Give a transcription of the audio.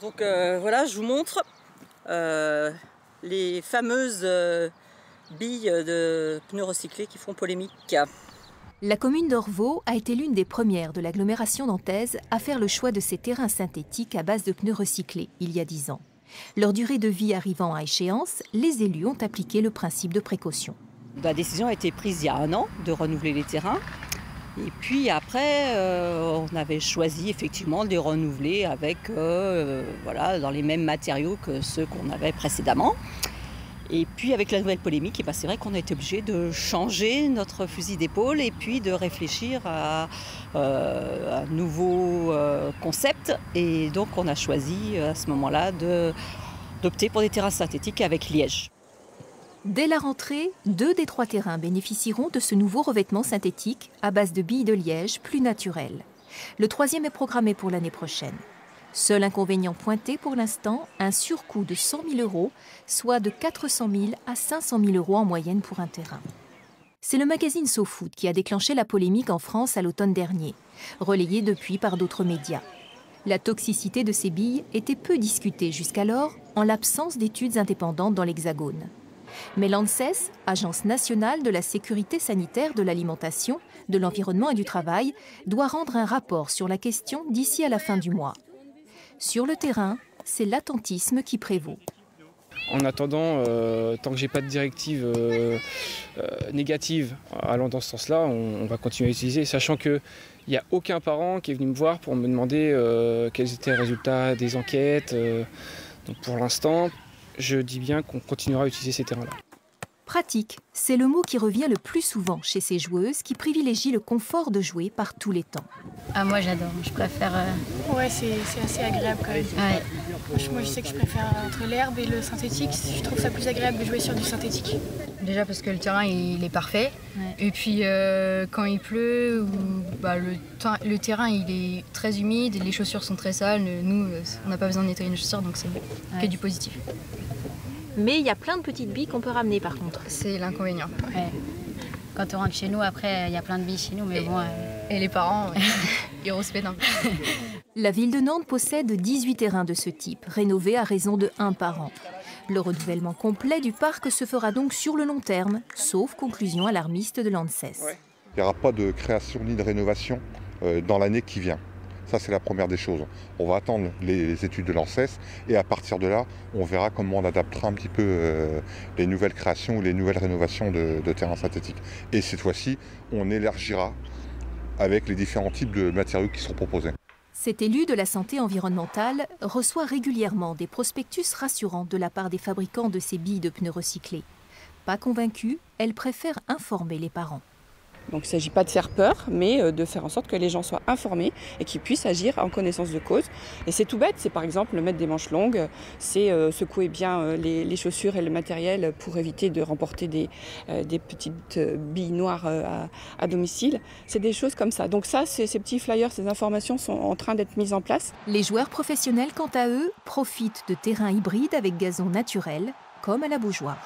Donc voilà, je vous montre les fameuses billes de pneus recyclés qui font polémique. La commune d'Orvaux a été l'une des premières de l'agglomération nantaise à faire le choix de ces terrains synthétiques à base de pneus recyclés il y a 10 ans. Leur durée de vie arrivant à échéance, les élus ont appliqué le principe de précaution. La décision a été prise il y a 1 an de renouveler les terrains. Et puis après, on avait choisi effectivement de les renouveler avec, voilà, dans les mêmes matériaux que ceux qu'on avait précédemment. Et puis avec la nouvelle polémique, c'est vrai qu'on a été obligé de changer notre fusil d'épaule et puis de réfléchir à un nouveau concept. Et donc on a choisi à ce moment-là d'opter pour des terrains synthétiques avec liège. Dès la rentrée, 2 des 3 terrains bénéficieront de ce nouveau revêtement synthétique à base de billes de liège plus naturelles. Le 3e est programmé pour l'année prochaine. Seul inconvénient pointé pour l'instant, un surcoût de 100 000 €, soit de 400 000 à 500 000 € en moyenne pour un terrain. C'est le magazine SoFood qui a déclenché la polémique en France à l'automne dernier, relayée depuis par d'autres médias. La toxicité de ces billes était peu discutée jusqu'alors, en l'absence d'études indépendantes dans l'Hexagone. Mais l'ANSES, Agence nationale de la sécurité sanitaire de l'alimentation, de l'environnement et du travail, doit rendre un rapport sur la question d'ici à la fin du mois. Sur le terrain, c'est l'attentisme qui prévaut. En attendant, tant que j'ai pas de directive négative allant dans ce sens-là, on va continuer à utiliser, sachant qu'il n'y a aucun parent qui est venu me voir pour me demander quels étaient les résultats des enquêtes. Donc pour l'instant, je dis bien qu'on continuera à utiliser ces terrains-là. Pratique, c'est le mot qui revient le plus souvent chez ces joueuses qui privilégient le confort de jouer par tous les temps. Ah, moi j'adore, je préfère... Ouais, c'est assez agréable quand même. Ouais. Moi je sais que je préfère entre l'herbe et le synthétique, je trouve ça plus agréable de jouer sur du synthétique. Déjà parce que le terrain il est parfait, et puis quand il pleut, le terrain il est très humide, les chaussures sont très sales, nous on n'a pas besoin de nettoyer nos chaussures donc c'est que du positif. Mais il y a plein de petites billes qu'on peut ramener par contre. C'est l'inconvénient. Ouais. Quand on rentre chez nous, après, il y a plein de billes chez nous, mais bon... Et les parents, ils respectent un peu. La ville de Nantes possède 18 terrains de ce type, rénovés à raison de 1 par an. Le renouvellement complet du parc se fera donc sur le long terme, sauf conclusion alarmiste de l'ANSES. Il n'y aura pas de création ni de rénovation dans l'année qui vient. Ça, c'est la première des choses. On va attendre les études de l'ANSES et à partir de là, on verra comment on adaptera un petit peu les nouvelles créations ou les nouvelles rénovations de terrains synthétiques. Et cette fois-ci, on élargira avec les différents types de matériaux qui seront proposés. Cet élu de la santé environnementale reçoit régulièrement des prospectus rassurants de la part des fabricants de ces billes de pneus recyclés. Pas convaincue, elle préfère informer les parents. Donc il ne s'agit pas de faire peur, mais de faire en sorte que les gens soient informés et qu'ils puissent agir en connaissance de cause. Et c'est tout bête, c'est par exemple mettre des manches longues, c'est secouer bien les chaussures et le matériel pour éviter de remporter des petites billes noires à domicile. C'est des choses comme ça. Donc ça, ces petits flyers, ces informations sont en train d'être mises en place. Les joueurs professionnels, quant à eux, profitent de terrains hybrides avec gazon naturel, comme à la Beaujoire.